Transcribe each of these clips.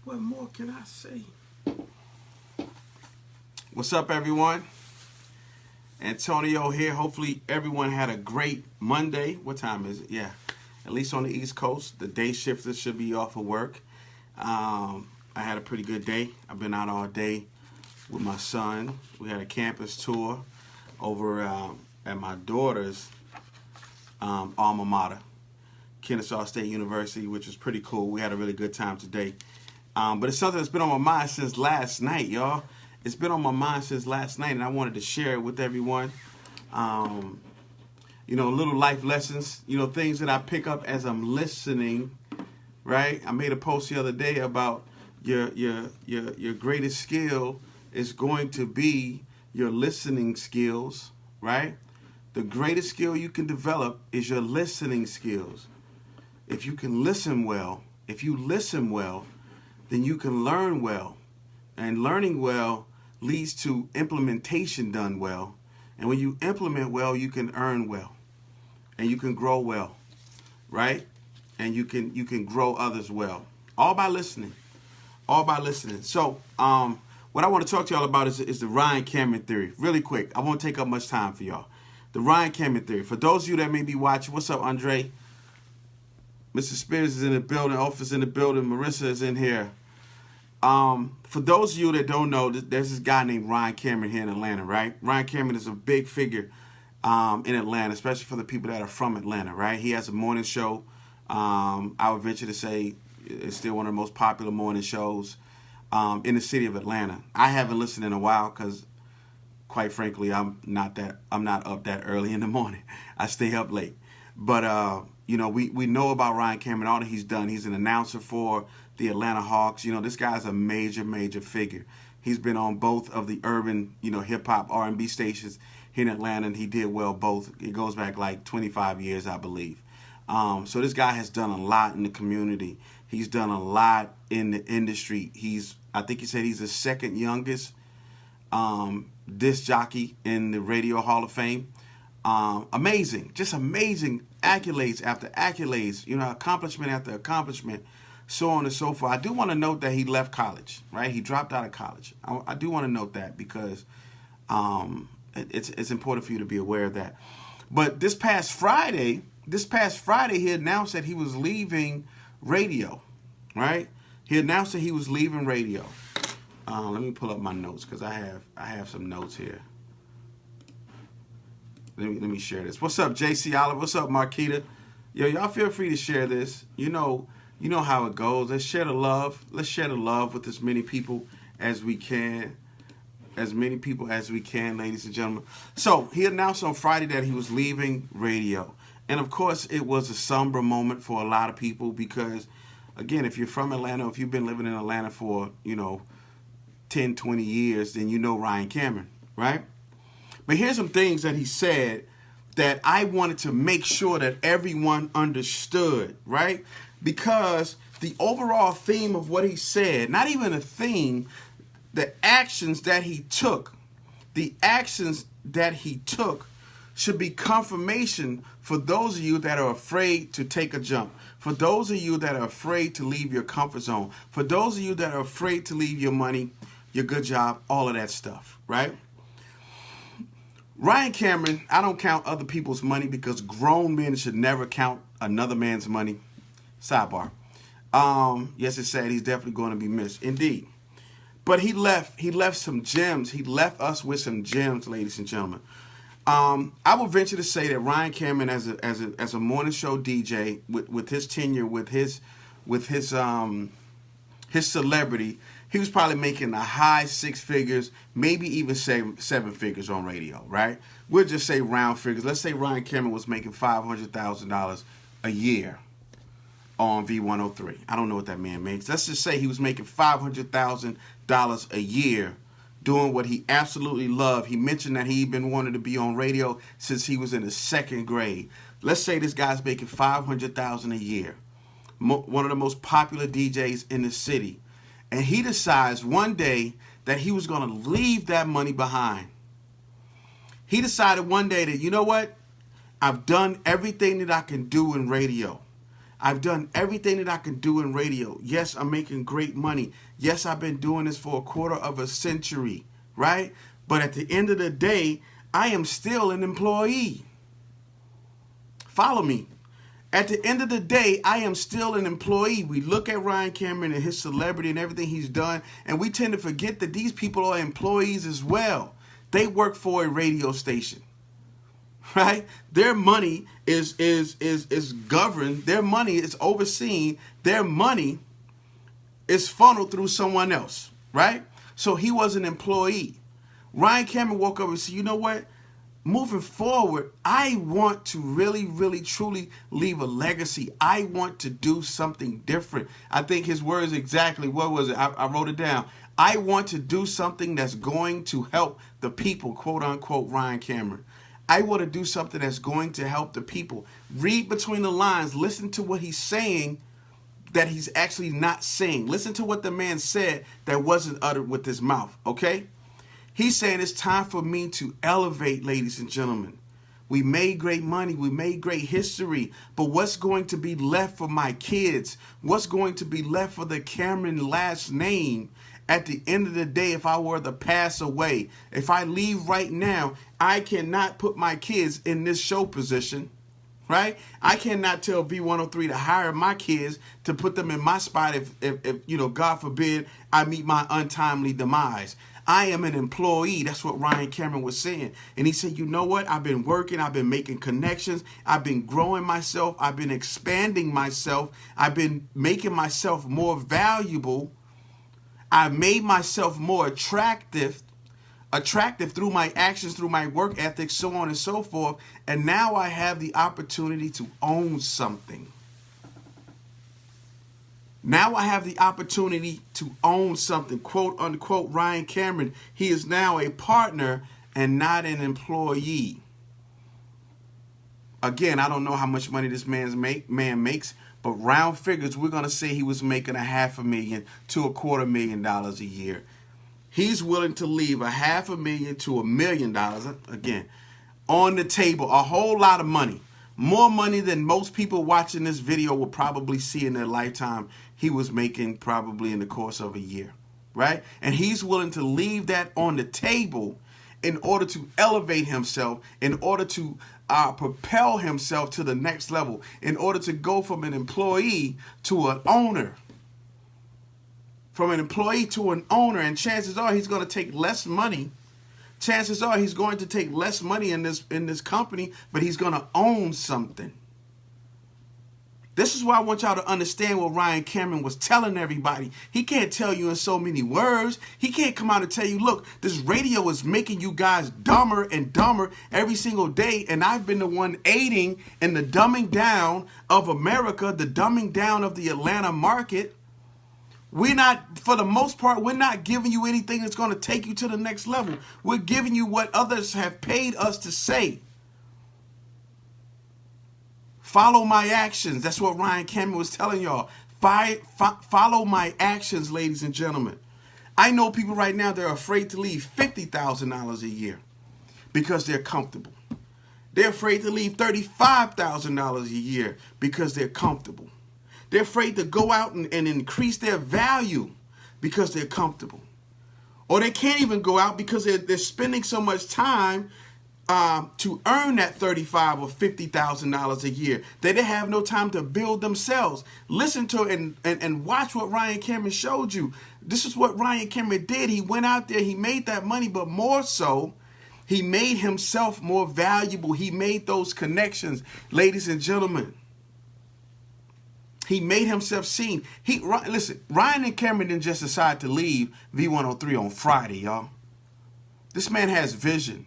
What more can I say? What's up, everyone? Antonio here. Hopefully everyone had a great Monday. What time is it? Yeah, at least on the East Coast. The day shifters should be off of work. I had a pretty good day. I've been out all day with my son. We had a campus tour over at my daughter's alma mater, Kennesaw State University, which was pretty cool. We had a really good time today. But it's something that's been on my mind since last night, y'all. It's been on my mind since last night, and I wanted to share it with everyone. Little life lessons, things that I pick up as I'm listening, right? I made a post the other day about your greatest skill is going to be your listening skills, right? The greatest skill you can develop is your listening skills. If you can listen well, then you can learn well. And learning well leads to implementation done well. And when you implement well, you can earn well. And you can grow well, right? And you can grow others well. All by listening. So, what I want to talk to y'all about is the Ryan Cameron theory. Really quick. I won't take up much time for y'all. The Ryan Cameron theory. For those of you that may be watching, what's up, Andre? Mr. Spears is in the building. Office in the building. Marissa is in here. For those of you that don't know, there's this guy named Ryan Cameron here in Atlanta, right? Ryan Cameron is a big figure in Atlanta, especially for the people that are from Atlanta, right? He has a morning show. I would venture to say it's still one of the most popular morning shows in the city of Atlanta. I haven't listened in a while because, quite frankly, I'm not up that early in the morning. I stay up late. But we know about Ryan Cameron, all that he's done. He's an announcer for the Atlanta Hawks. This guy's a major figure. He's been on both of the urban, hip-hop R&B stations here in Atlanta, and he did well both. It goes back like 25 years, I believe. So this guy has done a lot in the community. He's done a lot in the industry. I think he said he's the second youngest disc jockey in the Radio Hall of Fame. Amazing, just amazing accolades after accolades, accomplishment after accomplishment, so on and so forth. I do want to note that he left college, right? He dropped out of college. I do want to note that because it's important for you to be aware of that. But this past Friday, he announced that he was leaving radio, right? He announced that he was leaving radio. Let me pull up my notes because I have some notes here. Let me share this. What's up, JC Oliver? What's up, Marquita? Y'all feel free to share this. You know how it goes. Let's share the love. Let's share the love with as many people as we can. As many people as we can, ladies and gentlemen. So he announced on Friday that he was leaving radio. And of course, it was a somber moment for a lot of people because, again, if you're from Atlanta, if you've been living in Atlanta for, 10, 20 years, then you know Ryan Cameron, right? But here's some things that he said that I wanted to make sure that everyone understood, right? Because the overall theme of what he said, not even a theme, the actions that he took should be confirmation for those of you that are afraid to take a jump, for those of you that are afraid to leave your comfort zone, for those of you that are afraid to leave your money, your good job, all of that stuff, right? Ryan Cameron, I don't count other people's money because grown men should never count another man's money. Sidebar. Yes, it's sad. He's definitely going to be missed. Indeed. But he left some gems. He left us with some gems, ladies and gentlemen. I will venture to say that Ryan Cameron, as a morning show DJ, with his tenure, with his celebrity, he was probably making the high six figures, maybe even seven figures on radio, right? We'll just say round figures. Let's say Ryan Cameron was making $500,000 a year on V103. I don't know what that man makes. Let's just say he was making $500,000 a year doing what he absolutely loved. He mentioned that he'd been wanting to be on radio since he was in the second grade. Let's say this guy's making $500,000 a year, one of the most popular DJs in the city. And he decides one day that he was going to leave that money behind. He decided one day that, you know what? I've done everything that I can do in radio. I've done everything that I can do in radio. Yes, I'm making great money. Yes, I've been doing this for a quarter of a century, right? But at the end of the day, I am still an employee. Follow me. At the end of the day, I am still an employee. We look at Ryan Cameron and his celebrity and everything he's done, and we tend to forget that these people are employees as well. They work for a radio station, right? Their money is governed. Their money is overseen. Their money is funneled through someone else, right? So he was an employee. Ryan Cameron woke up and said, you know what? Moving forward, I want to really, really, truly leave a legacy. I want to do something different. I think his words exactly, what was it? I wrote it down. I want to do something that's going to help the people, quote unquote, Ryan Cameron. I want to do something that's going to help the people. Read between the lines. Listen to what he's saying that he's actually not saying. Listen to what the man said that wasn't uttered with his mouth, okay? He's saying it's time for me to elevate, ladies and gentlemen. We made great money. We made great history. But what's going to be left for my kids? What's going to be left for the Cameron last name? At the end of the day, if I were to pass away, if I leave right now, I cannot put my kids in this show position, right? I cannot tell V103 to hire my kids to put them in my spot if you know, God forbid, I meet my untimely demise. I am an employee. That's what Ryan Cameron was saying. And he said, you know what? I've been working. I've been making connections. I've been growing myself. I've been expanding myself. I've been making myself more valuable. I've made myself more attractive through my actions, through my work ethic, so on and so forth. And now I have the opportunity to own something. Now I have the opportunity to own something, quote unquote, Ryan Cameron. He is now a partner and not an employee. Again, I don't know how much money this man makes, but round figures, we're going to say he was making $500,000 to $250,000 a year. He's willing to leave $500,000 to $1 million, again, on the table, a whole lot of money. More money than most people watching this video will probably see in their lifetime. He was making probably in the course of a year, right? And he's willing to leave that on the table in order to elevate himself, in order to propel himself to the next level, in order to go from an employee to an owner. From an employee to an owner, and chances are he's going to take less money. Chances are he's going to take less money in this company, but he's going to own something. This is why I want y'all to understand what Ryan Cameron was telling everybody. He can't tell you in so many words. He can't come out and tell you, look, this radio is making you guys dumber and dumber every single day. And I've been the one aiding in the dumbing down of America, the dumbing down of the Atlanta market. We're not, for the most part, we're not giving you anything that's going to take you to the next level. We're giving you what others have paid us to say. Follow my actions. That's what Ryan Cameron was telling y'all. Follow my actions, ladies and gentlemen. I know people right now, they're afraid to leave $50,000 a year because they're comfortable. They're afraid to leave $35,000 a year because they're comfortable. They're afraid to go out and increase their value because they're comfortable. Or they can't even go out because they're spending so much time to earn that $35,000 or $50,000 a year. They have no time to build themselves. Listen to and watch what Ryan Cameron showed you. This is what Ryan Cameron did. He went out there, he made that money, but more so, he made himself more valuable. He made those connections, ladies and gentlemen. He made himself seen. Listen, Ryan and Cameron didn't just decide to leave V103 on Friday, y'all. This man has vision.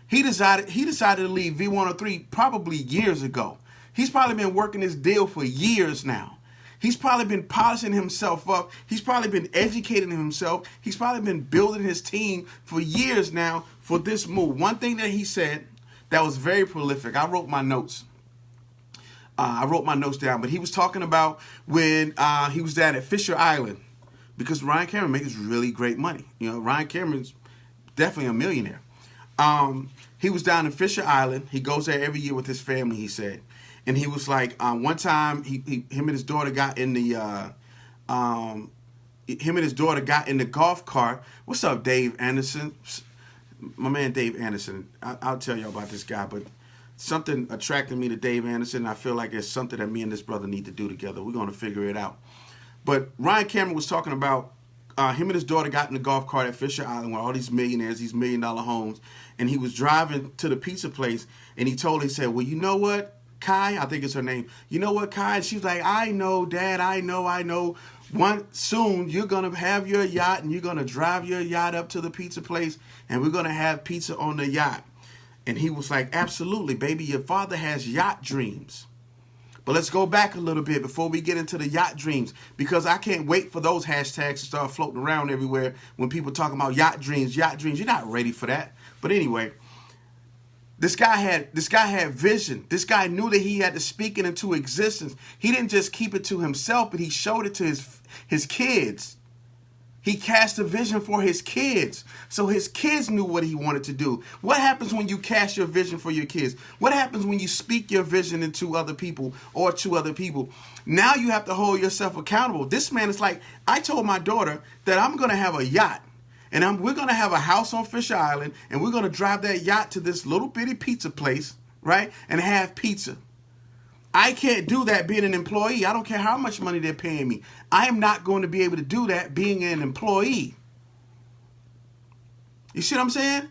He decided to leave V103 probably years ago. He's probably been working this deal for years now. He's probably been polishing himself up. He's probably been educating himself. He's probably been building his team for years now for this move. One thing that he said that was very prolific. I wrote my notes. Down, but he was talking about when he was down at Fisher Island, because Ryan Cameron makes really great money. You know, Ryan Cameron's definitely a millionaire. He was down in Fisher Island. He goes there every year with his family, he said. And he was like, one time him and his daughter got in the golf cart. What's up, Dave Anderson? My man Dave Anderson. I'll tell you about this guy, but something attracted me to Dave Anderson. I feel like it's something that me and this brother need to do together. We're going to figure it out. But Ryan Cameron was talking about him and his daughter got in the golf cart at Fisher Island where all these millionaires, these $1 million homes, and he was driving to the pizza place, and he said, well, you know what, Kai, I think it's her name. You know what, Kai? And she was like, I know, Dad, I know. Soon you're going to have your yacht, and you're going to drive your yacht up to the pizza place, and we're going to have pizza on the yacht. And he was like, absolutely, baby, your father has yacht dreams. But let's go back a little bit before we get into the yacht dreams, because I can't wait for those hashtags to start floating around everywhere when people talking about yacht dreams. You're not ready for that. But anyway, this guy had vision. This guy knew that he had to speak it into existence. He didn't just keep it to himself, but he showed it to his kids. He cast a vision for his kids. So his kids knew what he wanted to do. What happens when you cast your vision for your kids? What happens when you speak your vision into other people or to other people? Now you have to hold yourself accountable. This man is like, I told my daughter that I'm going to have a yacht. And we're going to have a house on Fish Island. And we're going to drive that yacht to this little bitty pizza place, right? And have pizza. I can't do that being an employee. I don't care how much money they're paying me. I am not going to be able to do that being an employee. You see what I'm saying?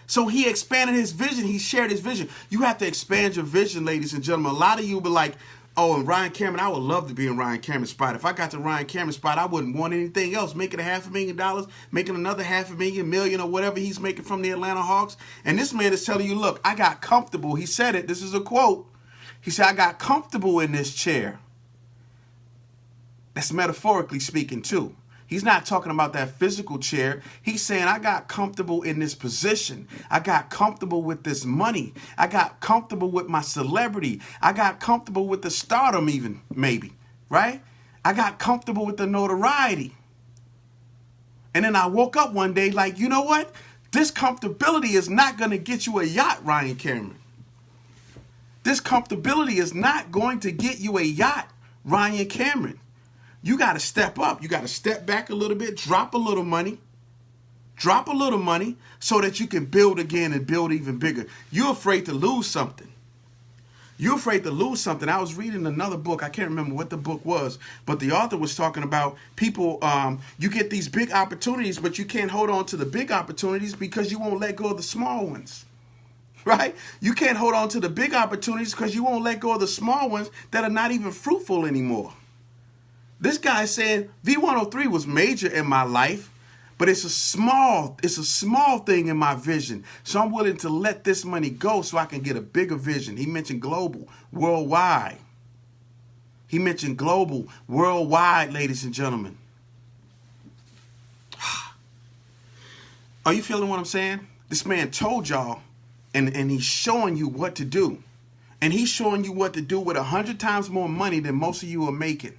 So he expanded his vision. He shared his vision. You have to expand your vision, ladies and gentlemen. A lot of you will be like, oh, and Ryan Cameron, I would love to be in Ryan Cameron's spot. If I got the Ryan Cameron spot, I wouldn't want anything else. Making $500,000, making another $500,000 or whatever he's making from the Atlanta Hawks. And this man is telling you, look, I got comfortable. He said it. This is a quote. He said, I got comfortable in this chair. That's metaphorically speaking, too. He's not talking about that physical chair. He's saying, I got comfortable in this position. I got comfortable with this money. I got comfortable with my celebrity. I got comfortable with the stardom even, maybe, right? I got comfortable with the notoriety. And then I woke up one day like, you know what? This comfortability is not going to get you a yacht, Ryan Cameron. This comfortability is not going to get you a yacht, Ryan Cameron. You got to step up. You got to step back a little bit, drop a little money so that you can build again and build even bigger. You're afraid to lose something. You're afraid to lose something. I was reading another book. I can't remember what the book was, but the author was talking about people, you get these big opportunities, but you can't hold on to the big opportunities because you won't let go of the small ones. Right? You can't hold on to the big opportunities because you won't let go of the small ones that are not even fruitful anymore. This guy said V103 was major in my life, but it's a small thing in my vision. So I'm willing to let this money go so I can get a bigger vision. He mentioned global, worldwide. Ladies and gentlemen. Are you feeling what I'm saying? This man told y'all. And he's showing you what to do. And he's showing you what to do with 100 times more money than most of you are making.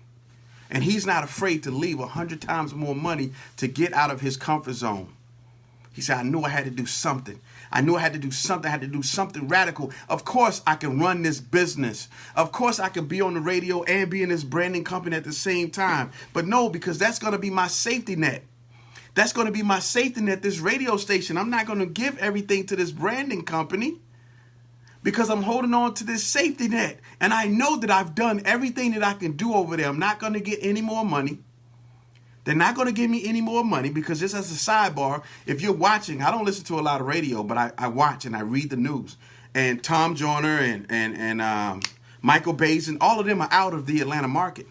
And he's not afraid to leave 100 times more money to get out of his comfort zone. He said, I knew I had to do something. I had to do something radical. Of course, I can run this business. Of course, I can be on the radio and be in this branding company at the same time. But no, because that's going to be my safety net. That's going to be my safety net, this radio station. I'm not going to give everything to this branding company because I'm holding on to this safety net. And I know that I've done everything that I can do over there. I'm not going to get any more money. They're not going to give me any more money because just as a sidebar, if you're watching, I don't listen to a lot of radio, but I watch and I read the news. And Tom Joyner and Michael Bays and all of them are out of the Atlanta market.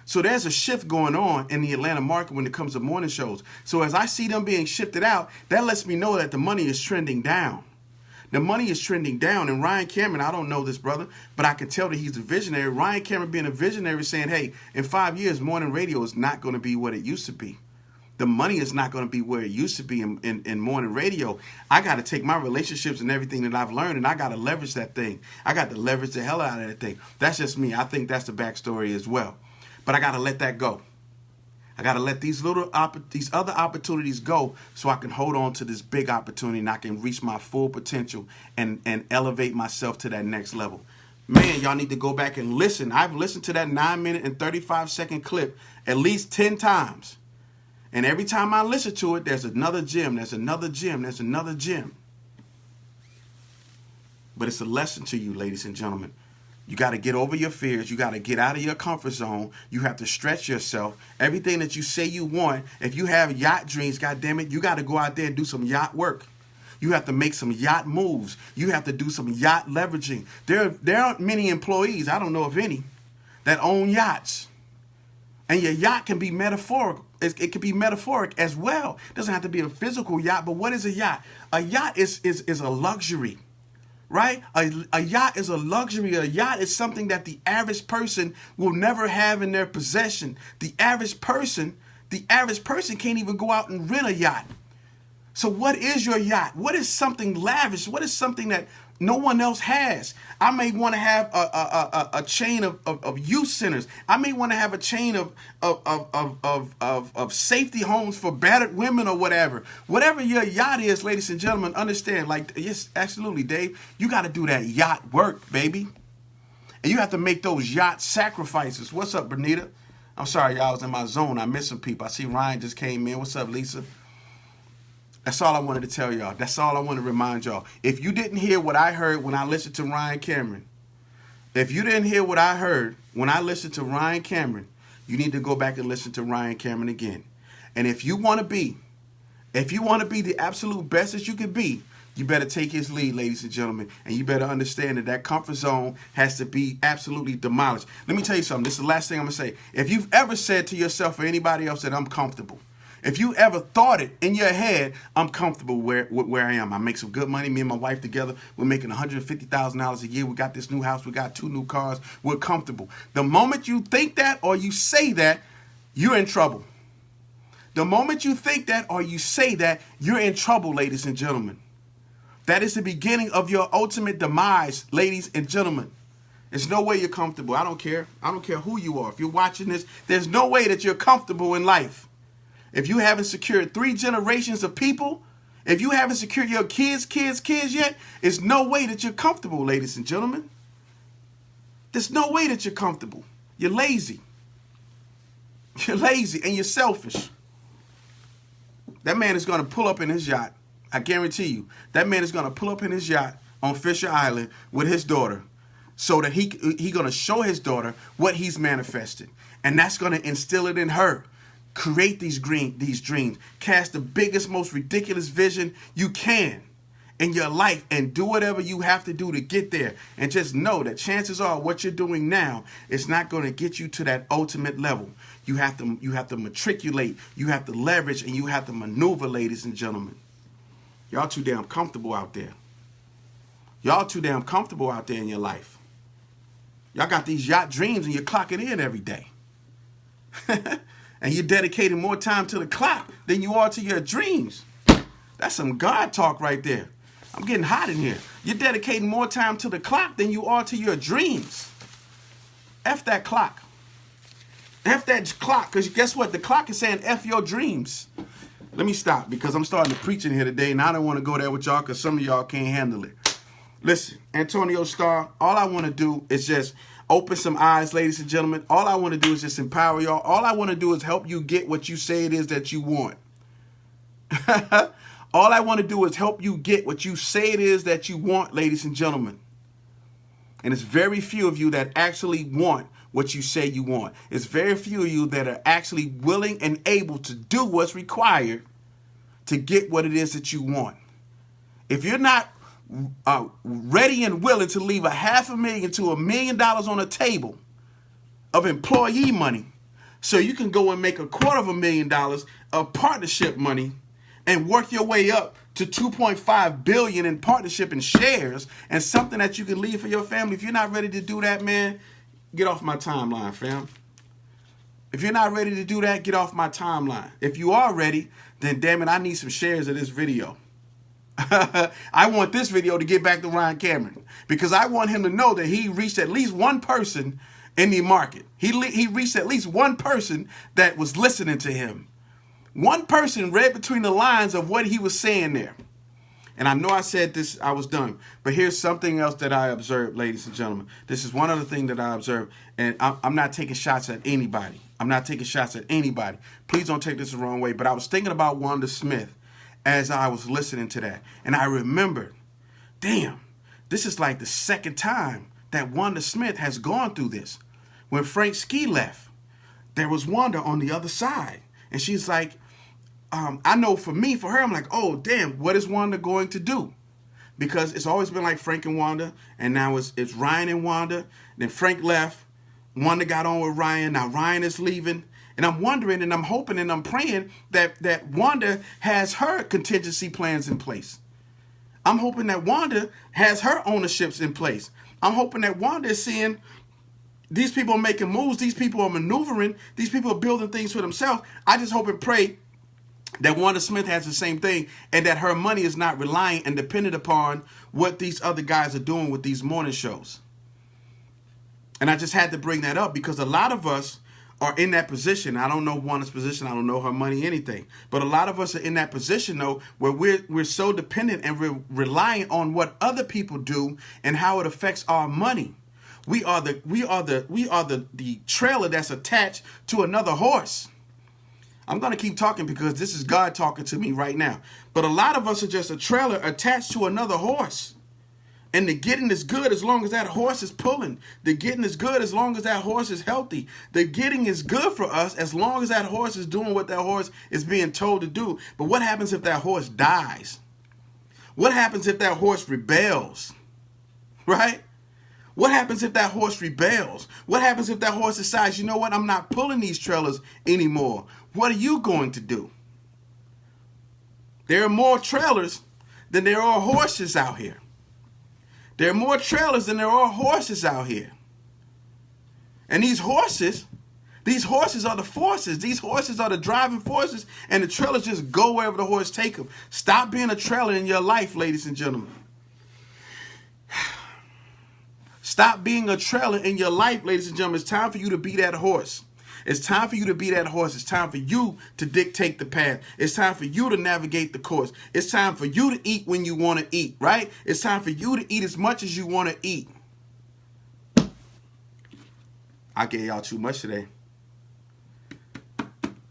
So there's a shift going on in the Atlanta market when it comes to morning shows. So as I see them being shifted out, that lets me know that the money is trending down. The money is trending down. And Ryan Cameron, I don't know this brother, but I can tell that he's a visionary. Ryan Cameron being a visionary saying, hey, in 5 years, morning radio is not going to be what it used to be. The money is not going to be where it used to be in morning radio. I got to take my relationships and everything that I've learned, and I got to leverage that thing. I got to leverage the hell out of that thing. That's just me. I think that's the backstory as well. But I got to let that go. I got to let these other opportunities go so I can hold on to this big opportunity and I can reach my full potential and elevate myself to that next level. Man, y'all need to go back and listen. I've listened to that 9-minute and 35-second clip at least 10 times. And every time I listen to it, there's another gem, there's another gem, there's another gem. But it's a lesson to you, ladies and gentlemen. You got to get over your fears. You got to get out of your comfort zone. You have to stretch yourself. Everything that you say you want, if you have yacht dreams, goddammit, you got to go out there and do some yacht work. You have to make some yacht moves. You have to do some yacht leveraging. There aren't many employees, I don't know of any, that own yachts. And your yacht can be metaphorical. It can be metaphoric as well. It doesn't have to be a physical yacht, but what is a yacht? A yacht is a luxury, right? A yacht is a luxury. A yacht is something that the average person will never have in their possession. The average person can't even go out and rent a yacht. So what is your yacht? What is something lavish? What is something that no one else has? I may want to have a chain of youth centers. I may want to have a chain of safety homes for battered women or whatever. Whatever your yacht is, ladies and gentlemen, understand, like, yes, absolutely, Dave, you got to do that yacht work, baby. And you have to make those yacht sacrifices. What's up, Bernita? I'm sorry, y'all, I was in my zone. I missed some people. I see Ryan just came in. What's up, Lisa? That's all I wanted to tell y'all. That's all I want to remind y'all. If you didn't hear what I heard when I listened to Ryan Cameron, if you didn't hear what I heard when I listened to Ryan Cameron, you need to go back and listen to Ryan Cameron again. And if you want to be the absolute best that you can be, you better take his lead, ladies and gentlemen. And you better understand that comfort zone has to be absolutely demolished. Let me tell you something. This is the last thing I'm going to say. If you've ever said to yourself or anybody else that I'm comfortable, if you ever thought it in your head, I'm comfortable where I am. I make some good money. Me and my wife together, we're making $150,000 a year. We got this new house. We got 2 new cars. We're comfortable. The moment you think that or you say that, you're in trouble. The moment you think that or you say that, you're in trouble, ladies and gentlemen. That is the beginning of your ultimate demise, ladies and gentlemen. There's no way you're comfortable. I don't care. I don't care who you are. If you're watching this, there's no way that you're comfortable in life. If you haven't secured 3 generations of people, if you haven't secured your kids yet, there's no way that you're comfortable, ladies and gentlemen. There's no way that you're comfortable. You're lazy. You're lazy and you're selfish. That man is going to pull up in his yacht. I guarantee you. That man is going to pull up in his yacht on Fisher Island with his daughter so that he going to show his daughter what he's manifested. And that's going to instill it in her. Create these dreams. Cast the biggest, most ridiculous vision you can in your life and do whatever you have to do to get there. And just know that chances are what you're doing now is not going to get you to that ultimate level. You have to matriculate, you have to leverage, and you have to maneuver, ladies and gentlemen. Y'all too damn comfortable out there. Y'all too damn comfortable out there in your life. Y'all got these yacht dreams and you're clocking in every day. And you're dedicating more time to the clock than you are to your dreams. That's some God talk right there. I'm getting hot in here. You're dedicating more time to the clock than you are to your dreams. F that clock. F that clock, because guess what? The clock is saying F your dreams. Let me stop because I'm starting to preach in here today, and I don't want to go there with y'all because some of y'all can't handle it. Listen, Antonio Starr, all I want to do is just open some eyes, ladies and gentlemen. All I want to do is just empower y'all. All I want to do is help you get what you say it is that you want. All I want to do is help you get what you say it is that you want, ladies and gentlemen. And it's very few of you that actually want what you say you want. It's very few of you that are actually willing and able to do what's required to get what it is that you want. If you're not ready and willing to leave $500,000 to $1 million on a table of employee money so you can go and make $250,000 of partnership money and work your way up to $2.5 billion in partnership and shares and something that you can leave for your family. If you're not ready to do that, man, get off my timeline, fam. If you're not ready to do that, get off my timeline. If you are ready, then damn it, I need some shares of this video. I want this video to get back to Ryan Cameron because I want him to know that he reached at least one person in the market. He reached at least one person that was listening to him. One person read between the lines of what he was saying there. And I know I said this, I was done. But here's something else that I observed, ladies and gentlemen. This is one other thing that I observed. And I'm not taking shots at anybody. I'm not taking shots at anybody. Please don't take this the wrong way. But I was thinking about Wanda Smith as I was listening to that. And I remembered, damn, this is like the second time that Wanda Smith has gone through this. When Frank Ski left, there was Wanda on the other side. And she's like, I know for her, I'm like, oh, damn, what is Wanda going to do? Because it's always been like Frank and Wanda, and now it's Ryan and Wanda. Then Frank left. Wanda got on with Ryan. Now Ryan is leaving. And I'm wondering, and I'm hoping, and I'm praying that Wanda has her contingency plans in place. I'm hoping that Wanda has her ownerships in place. I'm hoping that Wanda is seeing these people are making moves. These people are maneuvering. These people are building things for themselves. I just hope and pray that Wanda Smith has the same thing, and that her money is not relying and dependent upon what these other guys are doing with these morning shows. And I just had to bring that up because a lot of us are in that position. I don't know Wanda's position. I don't know her money, anything. But a lot of us are in that position, though, where we're so dependent and we're relying on what other people do and how it affects our money. We are the trailer that's attached to another horse. I'm going to keep talking because this is God talking to me right now. But a lot of us are just a trailer attached to another horse. And the getting is good as long as that horse is pulling. The getting is good as long as that horse is healthy. The getting is good for us as long as that horse is doing what that horse is being told to do. But what happens if that horse dies? What happens if that horse rebels? Right? What happens if that horse rebels? What happens if that horse decides, you know what, I'm not pulling these trailers anymore? What are you going to do? There are more trailers than there are horses out here. There are more trailers than there are horses out here. And these horses are the forces. These horses are the driving forces, and the trailers just go wherever the horse take them. Stop being a trailer in your life, ladies and gentlemen. Stop being a trailer in your life, ladies and gentlemen. It's time for you to be that horse. It's time for you to be that horse. It's time for you to dictate the path. It's time for you to navigate the course. It's time for you to eat when you want to eat, right? It's time for you to eat as much as you want to eat. I gave y'all too much today.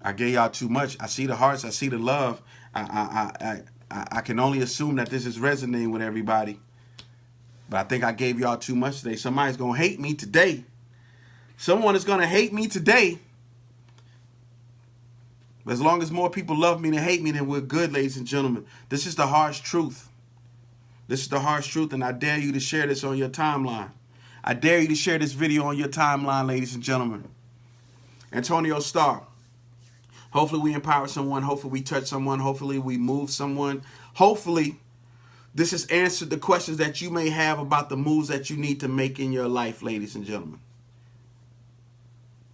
I gave y'all too much. I see the hearts. I see the love. I can only assume that this is resonating with everybody. But I think I gave y'all too much today. Somebody's going to hate me today. Someone is going to hate me today. But as long as more people love me than hate me, then we're good, ladies and gentlemen. This is the harsh truth. This is the harsh truth, and I dare you to share this on your timeline. I dare you to share this video on your timeline, ladies and gentlemen. Antonio Starr. Hopefully we empower someone. Hopefully we touch someone. Hopefully we move someone. Hopefully this has answered the questions that you may have about the moves that you need to make in your life, ladies and gentlemen.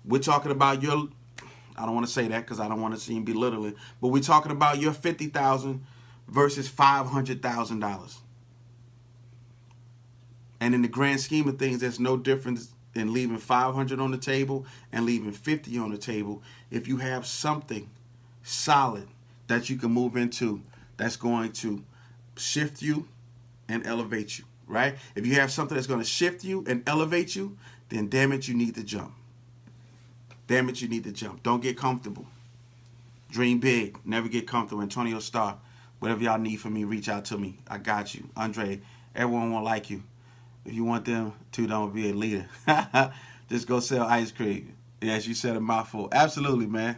We're talking about your, I don't want to say that because I don't want to seem belittling, but we're talking about your $50,000 versus $500,000. And in the grand scheme of things, there's no difference in leaving $500 on the table and leaving $50 on the table if you have something solid that you can move into that's going to shift you and elevate you, right? If you have something that's going to shift you and elevate you, then damn it, you need to jump. Damn it, you need to jump. Don't get comfortable. Dream big. Never get comfortable. Antonio Starr, whatever y'all need from me, reach out to me. I got you. Andre, everyone won't like you. If you want them to, don't be a leader. Just go sell ice cream. Yes, you said a mouthful. Absolutely, man.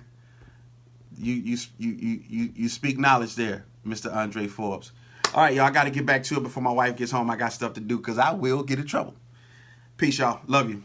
You speak knowledge there, Mr. Andre Forbes. All right, y'all, I got to get back to it before my wife gets home. I got stuff to do because I will get in trouble. Peace, y'all. Love you.